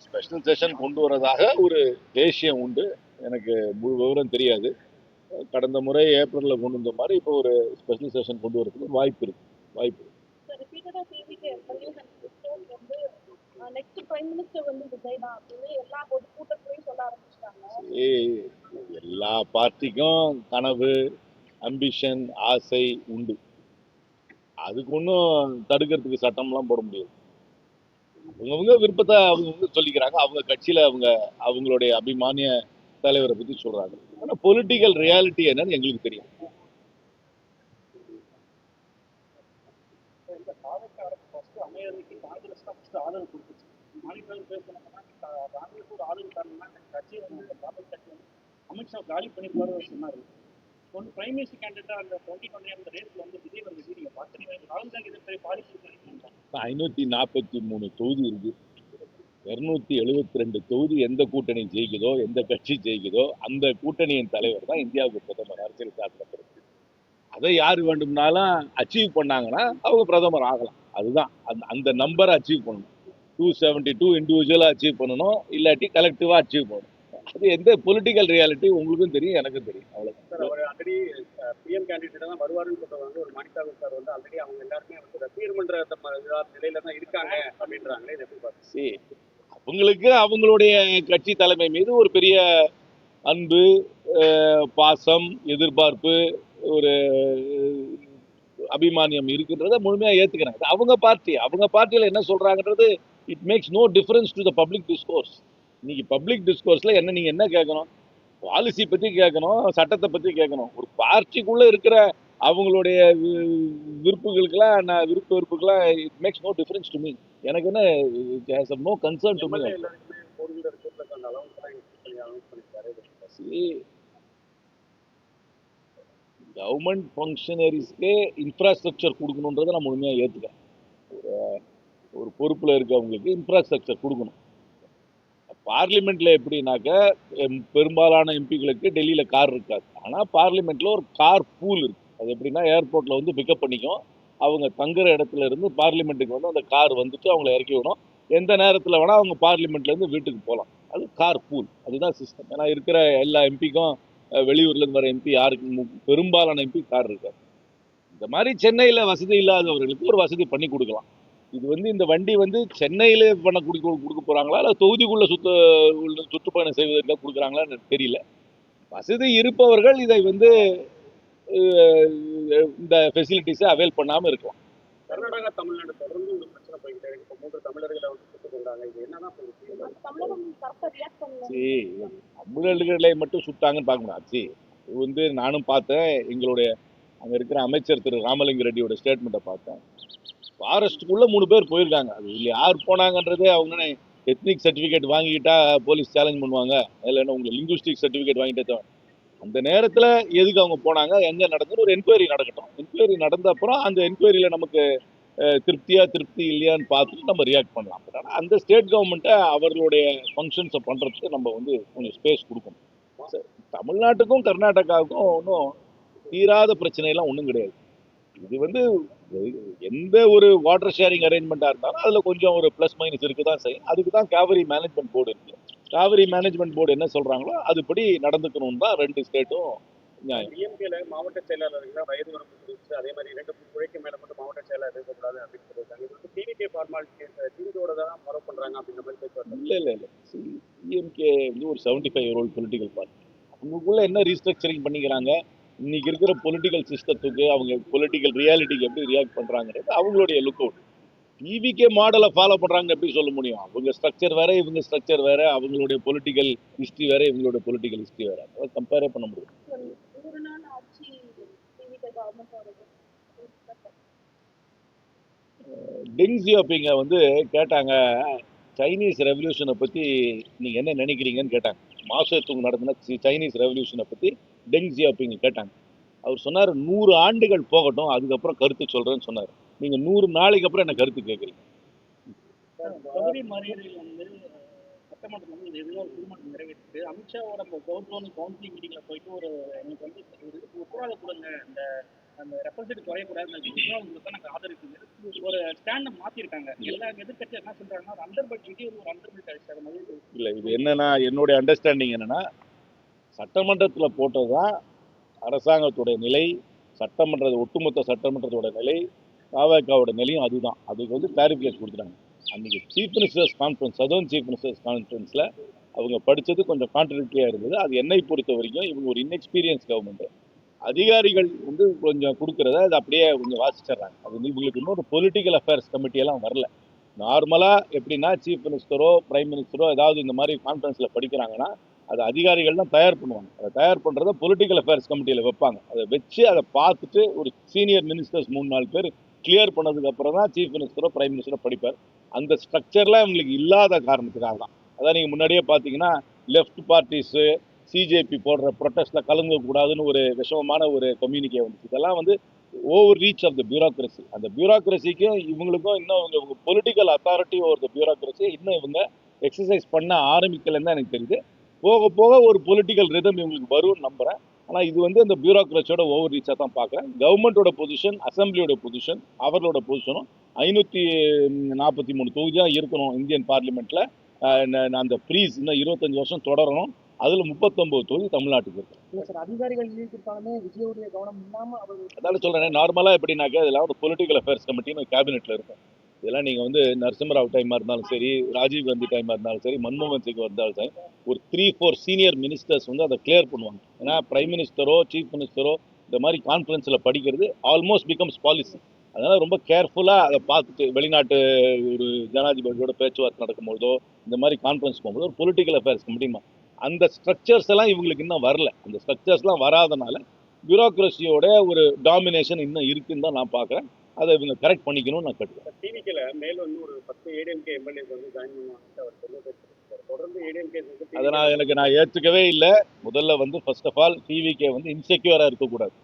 Special session கொண்டு வரதாக ஒரு தேசியம் உண்டு. எனக்கு முழு விவரம் தெரியாது. கடந்த முறை ஏப்ரல்ல கொண்டு வந்த மாதிரி இப்போ ஒரு ஸ்பெஷல் செஷன் கொண்டு வரதுக்கு வாய்ப்பு இருக்கு. எல்லா பார்ட்டிக்கும் கனவு, அம்பிஷன், ஆசை உண்டு. அதுக்கு ஒன்றும் தடுக்கிறதுக்கு சட்டம்லாம் போட முடியாது. அவங்கவுங்க விருப்பத்தை அவங்கவுங்க சொல்லிக்கிறாங்க. அவங்க கட்சியில அவங்களுடைய அபிமானிய தலைவரை பத்தி சொல்றாங்க. ஆனா பொலிட்டிக்கல் ரியாலிட்டி என்னன்னு எங்களுக்கு தெரியும். அமித்ஷா காலி பண்ணி போறதை சொன்னாரு. பிரைம் மினிஸ்டர் கேண்டிடேட்டா அந்த 2020 அந்த ரேஸ்ல வந்து விஜய் வந்து நீங்க பாத்தீங்க. ராகுல் காந்தி இதை பாதிப்பு 543 தொகுதி இருக்கு. 272 தொகுதி எந்த கூட்டணி ஜெயிக்குதோ, எந்த கட்சி ஜெயிக்குதோ அந்த கூட்டணியின் தலைவர் தான் இந்தியாவுக்கு பிரதமர். அரசியல் சாசனப்படி அதை யார் வேண்டும்னாலும் அச்சீவ் பண்ணாங்கன்னா அவங்க பிரதமர் ஆகலாம். அதுதான் அந்த நம்பரை அச்சீவ் பண்ணணும். 272 இண்டிவிஜுவலா அச்சீவ் பண்ணணும், இல்லாட்டி கலெக்டிவா அச்சீவ் பண்ணணும். அது எந்த பொலிட்டிக்கல் ரியாலிட்டி உங்களுக்கும் தெரியும், எனக்கும் தெரியும். அவ்வளவு அவர் ஆல்ரெடி பிஎம் கேண்டிடேட் தான் வருவாருன்னு சொல்றது வந்து ஒரு மாணிக்காவு சார் வந்து ஆல்ரெடி அவங்க எல்லாருமே வந்து ரசிகர் மன்ற நிலையில தான் இருக்காங்க அப்படின்றாங்களே. இதை எப்படி பார்த்து அவங்களுக்கு அவங்களுடைய கட்சி தலைமை மீது ஒரு பெரிய அன்பு, பாசம், எதிர்பார்ப்பு, ஒரு அபிமானியம் இருக்குன்றத முழுமையா ஏத்துக்கிறாங்க. அவங்க பார்ட்டியில என்ன சொல்றாங்கன்றது it makes no difference to the public discourse. இன்னைக்கு பப்ளிக் டிஸ்கோர்ஸ்ல நீங்க என்ன கேட்கணும்? பாலிசி பத்தி கேட்கணும், சட்டத்தை பத்தி கேட்கணும். ஒரு பார்ட்டிக்குள்ள இருக்கிற அவங்களுடைய விருப்புகளுக்கெல்லாம் விருப்ப வெறுப்புக்கெல்லாம் it makes no difference to me. எனக்கு என்ன has no concern to me. Government ஃபங்க்ஷனரிஸ்க்கே இன்ஃப்ராஸ்ட்ரக்சர் கொடுக்கணுன்றதை நான் முழுமையாக ஏற்றுக்கேன். ஒரு பொறுப்பில் இருக்கவங்களுக்கு இன்ஃப்ராஸ்ட்ரக்சர் கொடுக்கணும். பார்லிமெண்ட்ல எப்படின்னாக்க பெரும்பாலான எம்பிகளுக்கு டெல்லியில் கார் இருக்காது. ஆனால் பார்லிமெண்ட்ல ஒரு கார் பூல் இருக்கு. அது எப்படின்னா ஏர்போர்ட்ல வந்து பிக்கப் பண்ணிக்கும். அவங்க தங்குற இடத்துல இருந்து பார்லிமெண்ட்டுக்கு வந்து அந்த கார் வந்துட்டு அவங்களை இறக்கி விடும். எந்த நேரத்தில் வேணால் அவங்க பார்லிமெண்ட்ல இருந்து வீட்டுக்கு போகலாம். அது கார் பூல். அதுதான் சிஸ்டம். ஏன்னா இருக்கிற எல்லா எம்பிக்கும் வெளியூர்லேருந்து வர எம்பி யாருக்கு பெரும்பாலான எம்பி கார் இருக்காது. இந்த மாதிரி சென்னையில் வசதி இல்லாதவர்களுக்கு ஒரு வசதி பண்ணி கொடுக்கலாம். இது வந்து இந்த வண்டி வந்து சென்னையில பண்ண கொடுக்க போறாங்களா இல்லை தொகுதிக்குள்ள சுற்றுப்பயணம் செய்வதற்காக கொடுக்குறாங்களான்னு தெரியல. வசதி இருப்பவர்கள் இதை வந்து இந்த ஃபெசிலிட்டிஸை அவைல் பண்ணாம இருக்கலாம். கர்நாடகா தமிழ்நாடு தொடர்ந்து ஒரு பிரச்சனை போய்கிட்டே இருக்கு. 3 தமிழர்களை வந்து சுட்டுக் கொண்டாங்க. இது என்னதான் தமிழர்களை மட்டும் சுட்டாங்கன்னு பார்க்க முடியாது. இது வந்து நானும் பார்த்தேன். எங்களுடைய அங்க இருக்கிற அமைச்சர் திரு ராமலிங்க ரெட்டியோட ஸ்டேட்மெண்ட்டை பார்த்தேன். ஃபாரஸ்ட்டுக்குள்ள 3 பேர் போயிருக்காங்க. அது யார் போனாங்கன்றதே அவங்க எத்னிக் சர்டிஃபிகேட் வாங்கிக்கிட்டா போலீஸ் சேலஞ்ச் பண்ணுவாங்க. அதில் என்ன உங்களுக்கு லிங்குவிஸ்டிக் சர்டிஃபிகேட் வாங்கிட்டே அந்த நேரத்தில் எதுக்கு அவங்க போனாங்க, எங்கே நடந்தது ஒரு என்கொயரி நடக்கட்டும். என்கொயரி நடந்த அப்புறம் அந்த என்கொயரியில் நமக்கு திருப்தி இல்லையான்னு பார்த்துட்டு நம்ம ரியாக்ட் பண்ணலாம். ஆனால் அந்த ஸ்டேட் கவர்மெண்ட்டை அவர்களுடைய ஃபங்க்ஷன்ஸை பண்ணுறதுக்கு நம்ம வந்து கொஞ்சம் ஸ்பேஸ் கொடுக்கணும். தமிழ்நாட்டுக்கும் கர்நாடகாவுக்கும் ஒன்றும் தீராத பிரச்சனையெல்லாம் ஒன்றும் கிடையாது. இது வந்து எந்த ஒரு வாட்டர் ஷேரிங் அரேஞ்ச்மெண்ட்டாக இருந்தாலும் அதில் கொஞ்சம் ஒரு ப்ளஸ் மைனஸ் இருக்கு தான் செய்யும். அதுக்கு தான் காவிரி மேனேஜ்மெண்ட் போர்டு இருக்கு. காவிரி மேனேஜ்மெண்ட் போர்டு என்ன சொல்றாங்களோ அதுபடி நடந்துக்கணும் தான் 2 ஸ்டேட்டும் நியாயம். டிஎம்கேல மாவட்ட செயலாளர்கள் வயது வரம்பு குறித்து அதே மாதிரி 2 முறைக்கு மேல மட்டும் மாவட்ட செயலாளர் இருக்கக்கூடாது அப்படின்னு சொல்லியிருக்காங்க. இது வந்து டிவிகே ஃபார்மாலிட்டி டிவியோட தான் ஃபாலோ பண்றாங்க அப்படின்ற மாதிரி பேசுவாங்க. இல்லை டிஎம்கே வந்து ஒரு 75 year old பொலிட்டிக்கல் பார்ட்டி. அவங்களுக்குள்ள என்ன ரீஸ்ட்ரக்சரிங் பண்ணிக்கிறாங்க, இன்னைக்கு இருக்கிற பொலிட்டிக்கல் சிஸ்டத்துக்கு அவங்க பொலிட்டிக்கல் ரியாலிட்டிக்கு எப்படி ரியாக்ட் பண்றாங்கிறது அவங்களுடைய லுக் அவுட். டிவிகே மாடலை ஃபாலோ பண்றாங்க எப்படி சொல்ல முடியும்? அவங்க ஸ்ட்ரக்சர் வேற, இவங்க ஸ்ட்ரக்சர் வேற, அவங்களுடைய பொலிட்டிக்கல் ஹிஸ்டரி வேற, இவங்களுடைய பொலிட்டிக்கல் ஹிஸ்டரி வேற. அதை கம்பேரே பண்ண முடியும். டெங் ஜியாபிங்க வந்து கேட்டாங்க, சைனீஸ் ரெவல்யூஷனை பத்தி நீங்க என்ன நினைக்கிறீங்கன்னு கேட்டாங்க. மாசத்துக்கு நடந்த சைனீஸ் ரெவல்யூஷனை பத்தி டெங் ஜியாபிங் கேட்டாங்க. அவர் சொன்னார் 100 ஆண்டுகள் போகட்டும், அதுக்கப்புறம் கருத்து சொல்றேன்னு சொன்னார். நீங்க 100 நாளைக்கு அப்புறம் என்ன கருத்து கேட்குறீங்க? பகுதி மறியலில் வந்து சட்டமன்றத்தில் வந்து இது எதுவும் ஒரு தீர்மானம் நிறைவேற்றிட்டு அமித்ஷாவோட கவுன்சிலிங் மீட்டிங்ல போயிட்டு ஒரு எனக்கு வந்து உத்தரவாதம் கொடுங்க, இந்த அந்த ரெப்ரசன்ட் குறையக்கூடாதுன்னு உங்களுக்கு தான் நாங்கள் ஆதரிக்குது ஒரு ஸ்டாண்டை மாற்றிருக்காங்க. எல்லா எதிர்கட்சி என்ன சொல்றாங்கன்னா ஒரு அண்டர்பட் விதி ஒரு அண்டர்பட் ஆயிடுச்சு. அது மாதிரி இல்லை, இது என்னன்னா என்னுடைய அண்டர்ஸ்டாண்டிங் என்னன்னா, சட்டமன்றத்தில் போட்டதுதான் அரசாங்கத்துடைய நிலை, சட்டமன்ற ஒட்டுமொத்த சட்டமன்றத்தோட நிலை, தாவேக்காவோட நிலையும் அதுதான். அதுக்கு வந்து கிளாரிஃபிகேஷன் கொடுத்துட்டாங்க. அன்றைக்கி chief ministers conference, southern chief ministers கான்ஃபரன்ஸில் அவங்க படித்தது கொஞ்சம் கான்ட்ரடிக்டரியாக இருந்தது. அது என்னை பொறுத்த வரைக்கும் இவங்க ஒரு இன்எக்ஸ்பீரியன்ஸ் கவர்மெண்ட்டு, அதிகாரிகள் வந்து கொஞ்சம் கொடுக்குறத அது அப்படியே கொஞ்சம் வாசிச்சிட்றாங்க. அது வந்து இவங்களுக்கு இன்னொரு பொலிட்டிக்கல் அஃபேர்ஸ் கமிட்டியெல்லாம் வரல. நார்மலாக எப்படின்னா சீஃப் மினிஸ்டரோ பிரைம் மினிஸ்டரோ ஏதாவது இந்த மாதிரி கான்ஃபரன்ஸில் படிக்கிறாங்கன்னா அது அதிகாரிகள் தான் தயார் பண்ணுவாங்க. அதை தயார் பண்ணுறத பொலிட்டிக்கல் அஃபேர்ஸ் கமிட்டியில் வைப்பாங்க. அதை வச்சு அதை பார்த்துட்டு ஒரு சீனியர் மினிஸ்டர்ஸ் 3-4 பேர் கிளியர் பண்ணதுக்கு அப்புறம் தான் சீஃப் மினிஸ்டரோ பிரைம் மினிஸ்டரோ படிப்பார். அந்த ஸ்ட்ரக்சர்லாம் இவங்களுக்கு இல்லாத காரணத்துக்காக தான். அதான் நீங்கள் முன்னாடியே பார்த்தீங்கன்னா லெஃப்ட் பார்ட்டிஸு சிஜேபி போடுற ப்ரொட்டஸ்ட்டில் கலந்துக்கூடாதுன்னு ஒரு விஷமமான ஒரு கம்யூனிகே வந்துச்சு. இதெல்லாம் வந்து over reach of the bureaucracy. அந்த பியூரோக்ரஸிக்கும் இவங்களுக்கும் இன்னும் இவங்க political authority over the bureaucracy இன்னும் இவங்க எக்ஸசைஸ் பண்ண ஆரம்பிக்கலன்னு தான் எனக்கு தெரியுது. போக போக ஒரு பொலிட்டிக்கல் ரிதம் இவங்களுக்கு வரும்னு நம்புகிறேன். ஆனால் இது வந்து அந்த பியூரோக்ரஸியோட ஓவர் ரீச்சாக தான் பார்க்குறேன். கவர்மெண்ட்டோட பொசிஷன், அசம்பிளியோட பொசிஷன், அவர்களோட பொசிஷனும் 543 தொகுதியாக இருக்கணும் இந்தியன் பார்லிமெண்ட்டில். அந்த ஃப்ரீஸ் இன்னும் 25 வருஷம் தொடரணும். அதில் 39 தொகுதி தமிழ்நாட்டுக்கு இருக்கு. இல்லை சார், அதிகாரிகள் ஈர்த்திருக்காலுமே விஜயோடைய கவனம் இல்லாமல் அவர் அதால சொல்கிறேன். நார்மலாக எப்படின்னாக்கா இதெல்லாம் ஒரு பொலிட்டிக்கல் அஃபேர்ஸ் கமிட்டின்னு கேபினெட்டில் இருக்கும். இதெல்லாம் நீங்கள் வந்து நரசிம்மராவ் டைமாக இருந்தாலும் சரி, ராஜீவ் காந்தி டைமாக இருந்தாலும் சரி, மன்மோகன் சிங் இருந்தாலும் சரி, ஒரு 3-4 சீனியர் மினிஸ்டர்ஸ் வந்து அதை கிளியர் பண்ணுவாங்க. ஏன்னா பிரைம் மினிஸ்டரோ சீஃப் மினிஸ்டரோ இந்த மாதிரி கான்ஃபரன்ஸில் படிக்கிறது ஆல்மோஸ்ட் பிகம்ஸ் பாலிசி. அதனால் ரொம்ப கேர்ஃபுல்லாக அதை பார்த்துட்டு வெளிநாட்டு ஒரு ஜனாதிபதியோட பேச்சுவார்த்தை நடக்கும்போதோ இந்த மாதிரி கான்ஃபரன்ஸ் போகும்போது ஒரு பொலிட்டிக்கல் அஃபேர்ஸ் கமிட்டிமா அந்த ஸ்ட்ரக்சர்ஸ் எல்லாம் இவங்களுக்கு இன்னும் வரல. அந்த ஸ்ட்ரக்சர்ஸ்லாம் வராதனால பியூரோக்ரஸியோட ஒரு டாமினேஷன் இன்னும் இருக்குன்னு தான் நான் பார்க்குறேன். அதை இவங்க கரெக்ட் பண்ணிக்கணும்னு நான் கேட்டுக்கிறேன். டிவிக்கில் மேலும் வந்து ஒரு 10 ஏடிஎம்கே எம்எல்ஏஸ் வந்து ஜாயின் பண்ணுவாங்க அவர் சொல்லுவார். தொடர்ந்து ஏடிஎம்கே அதை நான் ஏற்றுக்கவே இல்லை. முதல்ல வந்து ஃபர்ஸ்ட் ஆஃப் ஆல் டிவிக்கே வந்து இன்செக்யூராக இருக்கக்கூடாது.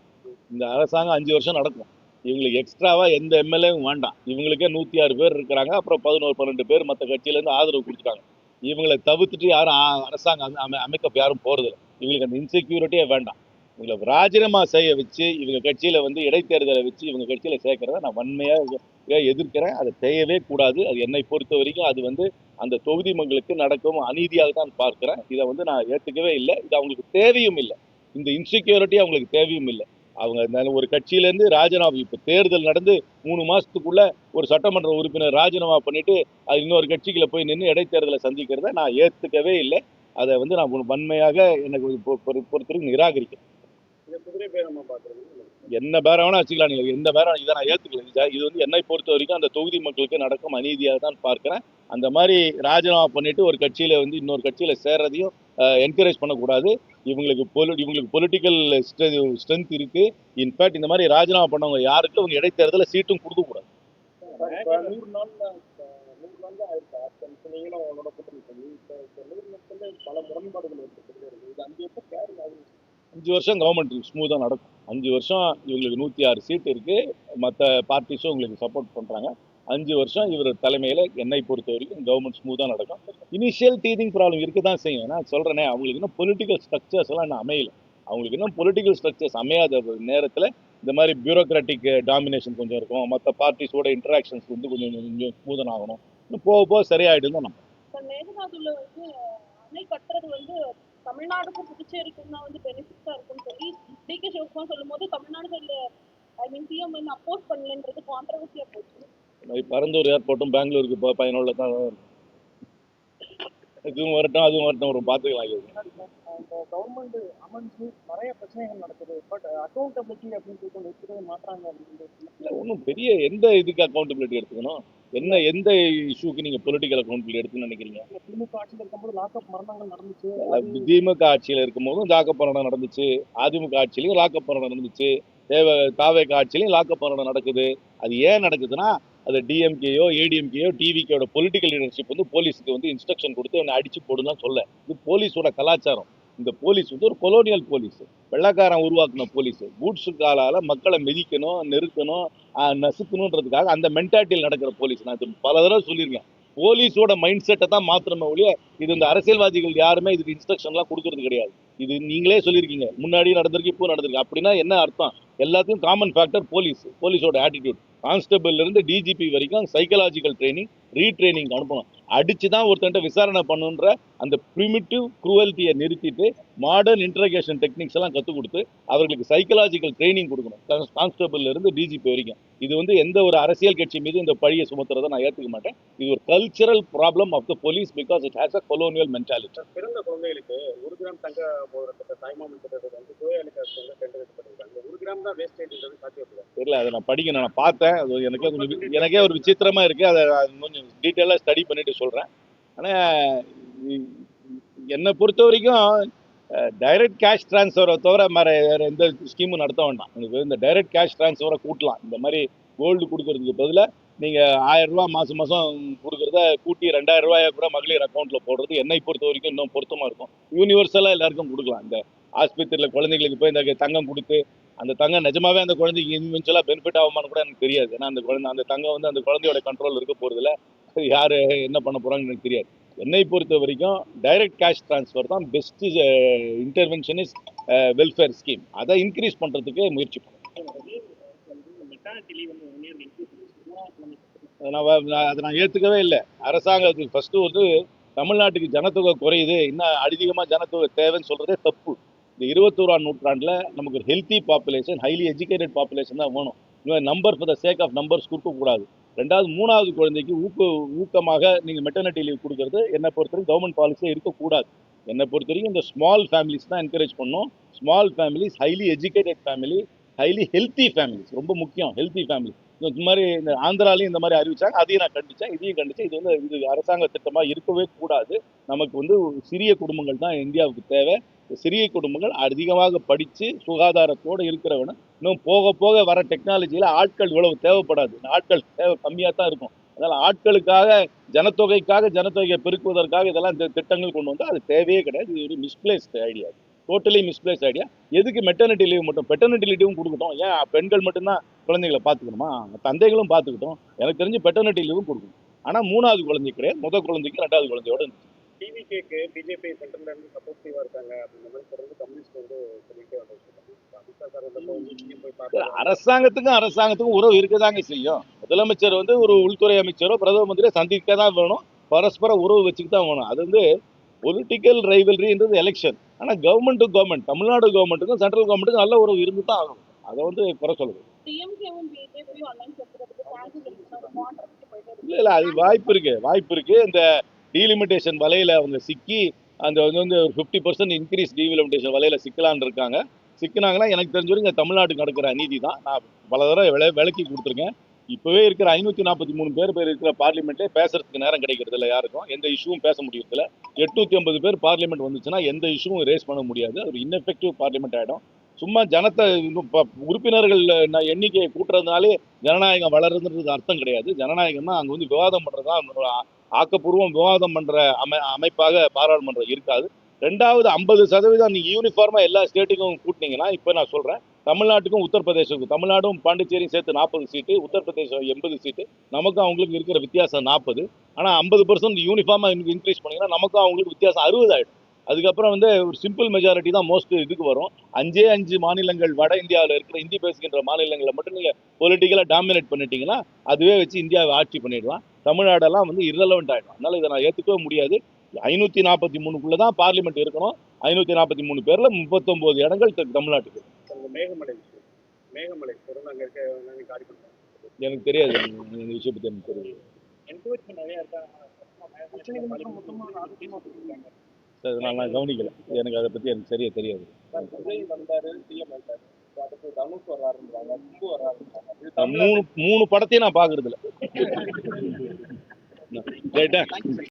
இந்த அரசாங்கம் 5 வருஷம் நடக்கும். இவங்களுக்கு எக்ஸ்ட்ராவாக எந்த எம்எல்ஏவும் வேண்டாம். இவங்களுக்கே 106 பேர் இருக்கிறாங்க. அப்புறம் 11-12 பேர் மற்ற கட்சியிலேருந்து ஆதரவு கொடுத்துட்டாங்க. இவங்களை தவிர்த்துட்டு யாரும் அரசாங்கம் அமைக்க யாரும் போகிறதில்ல. இவங்களுக்கு அந்த இன்செக்யூரிட்டியே வேண்டாம். இவங்களை ராஜினாமா செய்ய வச்சு இவங்க கட்சியில் வந்து இடைத்தேர்தலை வச்சு இவங்க கட்சியில் சேர்க்கிறத நான் வன்மையாக எதிர்க்கிறேன். அதை செய்யவே கூடாது. அது என்னை பொறுத்த வரைக்கும் அது வந்து அந்த தொகுதி மக்களுக்கு நடக்கும் அநீதியாக தான் பார்க்குறேன். இதை வந்து நான் ஏற்றுக்கவே இல்லை. இது அவங்களுக்கு தேவையும் இல்லை. இந்த இன்செக்யூரிட்டி அவங்களுக்கு தேவையும் இல்லை. அவங்க ஒரு கட்சியிலேருந்து ராஜினாமா, இப்போ தேர்தல் நடந்து 3 மாதத்துக்குள்ள ஒரு சட்டமன்ற உறுப்பினர் ராஜினாமா பண்ணிட்டு அது இன்னொரு கட்சிகளை போய் நின்று இடைத்தேர்தலை சந்திக்கிறத நான் ஏற்றுக்கவே இல்லை. அதை வந்து நான் வன்மையாக எனக்கு பொறுத்தவரைக்கும் நிராகரிக்கிறேன். குதிரை பேரமா பார்க்குறேன். என்ன பேரம் வேணா வச்சுக்கலாம். நீங்கள் எந்த பேரம் இதை நான் ஏற்றுக்கல. இது வந்து என்னை பொறுத்த வரைக்கும் அந்த தொகுதி மக்களுக்கு நடக்கும் அநீதியாக தான் பார்க்குறேன். அந்த மாதிரி ராஜினாமா பண்ணிட்டு ஒரு கட்சியில் வந்து இன்னொரு கட்சியில் சேர்றதையும் என்கரேஜ் பண்ணக்கூடாது. இவங்களுக்கு பொலிட்டிக்கல் ஸ்ட்ரென்த் இருக்குது. இன்ஃபேக்ட் இந்த மாதிரி ராஜினாமா பண்ணவங்க யாருக்கும் அவங்க இடைத்தேர்தலில் சீட்டும் கொடுக்கக்கூடாது. 100 நாள்ல ஆயிருக்கு. நீங்களும் அவங்களோட கூட்டணி பண்ணி இப்போ 100 நாட்கள்ல பல முரண்பாடுகள் ஏற்பட்டு இது 5 வருஷம் கேரி ஆகுது. 5 வருஷம் கவர்மெண்ட் ஸ்மூத்தாக நடக்கும். 5 வருஷம் இவங்களுக்கு 106 சீட் இருக்குது. மற்ற பார்ட்டிஸும் உங்களுக்கு சப்போர்ட் பண்ணுறாங்க. 5 வருஷம் இவர் தலைமையில் என்னை பொறுத்த வரைக்கும் கவர்மெண்ட் ஸ்மூத்தாக நடக்கும். இனிஷியல் டீதிங் ப்ராப்ளம் இருக்க தான் செய்யும். நான் சொல்கிறேனே, அவங்களுக்கு இன்னும் பொலிட்டிக்கல் ஸ்ட்ரக்சர்ஸ் எல்லாம் இன்னும் அமையல. அவங்களுக்கு இன்னும் பொலிட்டிக்கல் ஸ்ட்ரக்சர்ஸ் அமையாத நேரத்தில் இந்த மாதிரி பியூரோக்ராட்டிக் டாமினேஷன் கொஞ்சம் இருக்கும். மற்ற பார்ட்டிஸோட இன்ட்ராக்ஷன்ஸ் வந்து கொஞ்சம் ஸ்மூதன் ஆகணும். இன்னும் போக போக சரியாயிடும் தான் நம்ம. மேகதாதுல வந்து அணை கட்டுறது வந்து தமிழ்நாடுக்கும் புதுச்சேரிக்கும் தான் வந்து பெனிஃபிட்டா இருக்குன்னு சொல்லி டிகே சிவகுமார் சொல்லும் போது தமிழ்நாடு சைடுல சிஎம் வந்து அப்போஸ் பண்ணலன்றது கான்ட்ரவர்சியா போச்சு. பரந்தூர் ஏர்போர்ட்டும் பெங்களூருக்கு பயனுள்ள தான் இருக்கும். இதுவும் வரட்டும் அதுவும் வரட்டும், ஒரு பார்த்துக்கலாம். கவர்மெண்ட் அமைஞ்சு நிறைய பிரச்சனைகள் நடக்குது. பட் அக்கௌண்டபிலிட்டி அப்படின்னு சொல்லி எடுத்துக்கவே மாட்டாங்க. இல்லை, ஒன்றும் பெரிய எந்த இதுக்கு அக்கௌண்டபிலிட்டி எடுத்துக்கணும்? எந்த இஷ்யூக்கு நீங்கள் பொலிட்டிக்கல் அக்கௌண்டபிலிட்டி எடுத்துன்னு நினைக்கிறீங்க? திமுக ஆட்சியில் இருக்கும்போது லாக்அப் மரணங்கள் நடந்துச்சு. திமுக ஆட்சியில் இருக்கும்போதும் லாக்அப் மரணம் நடந்துச்சு. அதிமுக ஆட்சியிலையும் லாக்அப் மரணம் நடந்துச்சு. தாவேக ஆட்சியிலையும் லாக்அப் மரணம் நடக்குது. அது ஏன் நடக்குதுன்னா அது டிஎம்கேயோ ஏடிஎம்கேயோ டிவிக்கோட பொலிட்டிக்கல் லீடர்ஷிப் வந்து போலீஸுக்கு வந்து இன்ஸ்ட்ரக்ஷன் கொடுத்து அவனை அடிச்சு போடுன்னு சொல்ல. இது போலீஸோட கலாச்சாரம். இந்த போலீஸ் வந்து ஒரு கொலோனியல் போலீஸ், வெள்ளக்காரன் உருவாக்குன போலீஸ். பூட்ஸு காலால் மக்களை மிதிக்கணும், நெருக்கணும், நசுக்கணுன்றதுக்காக அந்த மென்டாலிட்டியில் நடக்கிற போலீஸ். நான் பல தடவை சொல்லியிருக்கேன். போலீஸோட மைண்ட் செட்டை தான் மாத்திரமே ஒழிய இது இந்த அரசியல்வாதிகள் யாருமே இதுக்கு இன்ஸ்ட்ரக்ஷன்லாம் கொடுக்கறது கிடையாது. இது நீங்களே சொல்லியிருக்கீங்க, முன்னாடி நடந்திருக்கு, இப்போ நடந்திருக்கு. அப்படின்னா என்ன அர்த்தம்? எல்லாத்தையும் காமன் ஃபேக்டர் போலீஸோட ஆட்டிடியூட். கான்ஸ்டபிள்ல இருந்து டிஜிபி வரைக்கும் சைக்கலாஜிக்கல் ட்ரைனிங், ரீட்ரைனிங் அனுப்பணும். அடிச்சு தான் ஒருத்தன்ட்ட விசாரணை பண்ணுன்ற அந்த ப்ரிமிட்டிவ் குரூவல்ட்டியை நிறுத்திட்டு மாடர்ன் இன்ட்ரகேஷன் டெக்னிக்ஸ் எல்லாம் கற்றுக் கொடுத்து அவர்களுக்கு சைக்கலாஜிக்கல் ட்ரைனிங் கொடுக்கணும், கான்ஸ்டபிள்ல இருந்து டிஜிபி வரைக்கும். இது எந்த ஒரு அரசியல் கட்சி மீது இந்த பழியை சுமத்துறதை நான் ஏற்றுக்க மாட்டேன். இது ஒரு cultural problem of the police because it has a colonial mentality. பிறந்த குழந்தைகளுக்கு 1 கிராம் தங்க மோதிரத்தை தாய்மாமன் திட்டத்தை வந்து கோயாளிக்கு தேர்ந்தெடுக்கப்பட்டிருக்காங்க. 1 கிராம் தான் வேஸ்டேஜ்ன்றது சாத்தியப்படுது. தெரியல, அதை நான் படிக்கணும், நான் பார்த்தேன். அது எனக்கே ஒரு விசித்திரமா இருக்கு. அதை கொஞ்சம் டீட்டெயிலாக ஸ்டடி பண்ணிட்டு சொல்றேன். ஆனால் என்னை பொறுத்த வரைக்கும் டைரக்ட் கேஷ் டிரான்ஸ்ஃபரை தவிர வேற எந்த ஸ்கீமும் நடத்த வேண்டாம். உங்களுக்கு இந்த டைரக்ட் கேஷ் டிரான்ஸ்ஃபரை கூட்டலாம். இந்த மாதிரி கோல்டு கொடுக்கறதுக்கு பதிலாக நீங்கள் 1000 ரூபா மாதம் கொடுக்குறத கூட்டி 2000 ரூபாயை கூட மகளிர் அக்கௌண்ட்டில் போடுறது என்னை பொறுத்த வரைக்கும் இன்னும் பொருத்தமாக இருக்கும். யூனிவர்சலாக எல்லாருக்கும் கொடுக்கலாம். இந்த ஆஸ்பத்திரியில் குழந்தைங்களுக்கு போய் இந்த தங்கம் கொடுத்து அந்த தங்கம் நிஜமாவே அந்த குழந்தைக்கு இன்வென்ச்சுவலாக பெனிஃபிட் ஆகுமான்னு கூட எனக்கு தெரியாது. ஏன்னா அந்த தங்கம் அந்த குழந்தையோட கண்ட்ரோல் இருக்க போகிறதுல யார் என்ன பண்ண போகிறாங்கன்னு எனக்கு தெரியாது. என்னை பொறுத்த வரைக்கும் டைரக்ட் கேஷ் டிரான்ஸ்ஃபர் தான் best intervention is welfare scheme. அதை இன்க்ரீஸ் பண்ணுறதுக்கு முயற்சி பண்ணுறேன். அதை நான் ஏற்றுக்கவே இல்லை. அரசாங்கத்துக்கு ஃபஸ்ட்டு தமிழ்நாட்டுக்கு ஜனத்தொகை குறையுது, இன்னும் அதிகமாக ஜனத்தொகை தேவைன்னு சொல்கிறதே தப்பு. இந்த 21ஆம் நூற்றாண்டில் நமக்கு ஒரு healthy population, highly educated population தான் வேணும். இன்னும் number for the sake of numbers கொடுக்கக்கூடாது. 3வது குழந்தைக்கு ஊக்கமாக நீங்கள் மெட்டர்னிட்டி லீவ் கொடுக்கறது என்னை பொறுத்தவரைக்கும் கவர்மெண்ட் பாலிசியாக இருக்கக்கூடாது. என்னை பொறுத்த வரைக்கும் இந்த ஸ்மால் ஃபேமிலிஸ் தான் என்கரேஜ் பண்ணணும். Small families, highly educated family, highly healthy families ரொம்ப முக்கியம். ஹெல்த்தி ஃபேமிலி இந்த மாதிரி இந்த ஆந்திராலையும் இந்த மாதிரி அறிவிச்சாங்க, அதையும் நான் கண்டித்தேன், இதையும் கண்டித்தேன். இது அரசாங்க திட்டமாக இருக்கவே கூடாது. நமக்கு சிறிய குடும்பங்கள் தான் இந்தியாவுக்கு தேவை. சிறிய குடும்பங்கள் அதிகமாக படித்து சுகாதாரத்தோடு இருக்கிறவனும் இன்னும் போக போக வர டெக்னாலஜியில் ஆட்கள் இவ்வளவு தேவைப்படாது. ஆட்கள் தேவை கம்மியாக தான் இருக்கும். அதனால் ஆட்களுக்காக ஜனத்தொகையை பெருக்குவதற்காக இதெல்லாம் திட்டங்கள் கொண்டு வந்தால் அது தேவையே கிடையாது. இது ஒரு misplaced idea, totally misplaced idea. எதுக்கு மெட்டர்னிட்டி லீவ் மட்டும்? பெட்டர்னிட்டி லீவும் கொடுக்கட்டும். ஏன் பெண்கள் மட்டும்தான் குழந்தைகளை பார்த்துக்கணுமா? தந்தைகளும் பார்த்துக்கிட்டோம். எனக்கு தெரிஞ்சு பெட்டர்னிட்டி லீவும் கொடுக்கணும். ஆனால் 3வது குழந்தை கிடையாது, முதல் குழந்தைக்கு 2வது குழந்தையோட இருந்துச்சு. டிவிகேக்கு பிஜேபி சென்ட்ரல்ல இருந்து சப்போர்ட்டிவா இருக்காங்க அப்படின்ற மாதிரி தொடர்ந்து கம்யூனிஸ்ட் சொல்லிட்டே அரசாங்கத்துக்கும் உறவு இருக்கதாங்க செய்யும். முதலமைச்சர் ஒரு உள்துறை அமைச்சரோ பிரதம மந்திரியோ சந்திக்க தான் வேணும். பரஸ்பர உறவு வச்சுக்கிட்டு தான் வேணும். அது பொலிட்டிக்கல் ரைவல்ரின்றது எலெக்ஷன். ஆனால் கவர்மெண்ட் டு கவர்மெண்ட், தமிழ்நாடு கவர்மெண்ட்டுக்கும் சென்ட்ரல் கவர்மெண்ட்டுக்கும் நல்ல உறவு இருந்து தான் ஆகும். அதை குறை சொல்லுது. இல்லை, அது வாய்ப்பு இருக்கு. இந்த டீலிமிட்டேஷன் வலையில அவங்க சிக்கி அந்த ஒரு 50% இன்க்ரீஸ் டீலிமிட்டேஷன் வலையில சிக்கலான்னு இருக்காங்க. சிக்கினாங்கன்னா எனக்கு தெரிஞ்ச வரைக்கும் தமிழ்நாட்டுக்கு நடக்கிற அநீதி தான். நான் பல தடவை விளக்கி கொடுத்துருக்கேன். இப்போவே இருக்கிற 543 பேர் இருக்கிற பார்லிமெண்ட்லேயே பேசுறதுக்கு நேரம் கிடைக்கிறது இல்லை. யாருக்கும் எந்த இஷ்யூவும் பேச முடியறதில்ல. 850 பேர் பார்லிமெண்ட் வந்துச்சுன்னா எந்த இஷ்யூவும் ரேஸ் பண்ண முடியாது. ஒரு இன்னெஃபெக்டிவ் பார்லிமெண்ட் ஆகிடும். சும்மா ஜனத்தை உறுப்பினர்கள் எண்ணிக்கையை கூட்டுறதுனாலே ஜனநாயகம் வளருதுன்றது அர்த்தம் கிடையாது. ஜனநாயகம்னா அங்கே விவாதம் பண்ணுறதா, ஆக்கப்பூர்வம் விவாதம் பண்ணுற அமைப்பாக பாராளுமன்றம் இருக்காது. 2வது 50% நீங்கள் யூனிஃபார்மாக எல்லா ஸ்டேட்டுக்கும் கூட்டினீங்கன்னா, இப்போ நான் சொல்கிறேன், தமிழ்நாட்டுக்கும் உத்தரப்பிரதேசத்துக்கும், தமிழ்நாடும் பாண்டிச்சேரியும் சேர்த்து 40 சீட்டு, உத்தரப்பிரதேசம் 80 சீட்டு, நமக்கும் அவங்களுக்கு இருக்கிற வித்தியாசம் 40. ஆனால் 50% யூனிஃபார்மாக இன்க்ரீஸ் பண்ணிங்கன்னா நமக்கும் அவங்களுக்கு வித்தியாசம் 60 ஆகிடும். அதுக்கப்புறம் ஒரு சிம்பிள் மெஜாரிட்டி தான் மோஸ்ட் இதுக்கு வரும். 5 மாநிலங்கள் வட இந்தியாவில் இருக்கிற இந்தி பேசுகின்ற மாநிலங்களை மட்டும் நீங்கள் பொலிட்டிக்கலாக டாமினேட் பண்ணிட்டீங்கன்னா அதுவே வச்சு இந்தியாவை ஆட்சி பண்ணிடலாம். தமிழ்நாடெல்லாம் இரலவெண்ட் ஆகிடும். அதனால் இதை நான் ஏற்றுக்கவே முடியாது. 543 தான் பார்லிமெண்ட் இருக்கணும். 543 பேரில் 39 இடங்கள் தமிழ்நாட்டுக்கு. மேகமலை எனக்கு தெரியாது, இந்த விஷயம் பற்றி எனக்கு தெரியாது. அதனால நான் கவனிக்கல, எனக்கு அதை பற்றி எனக்கு சரியா தெரியாது. மூணு படத்தையும் நான் பார்க்கறது இல்லை.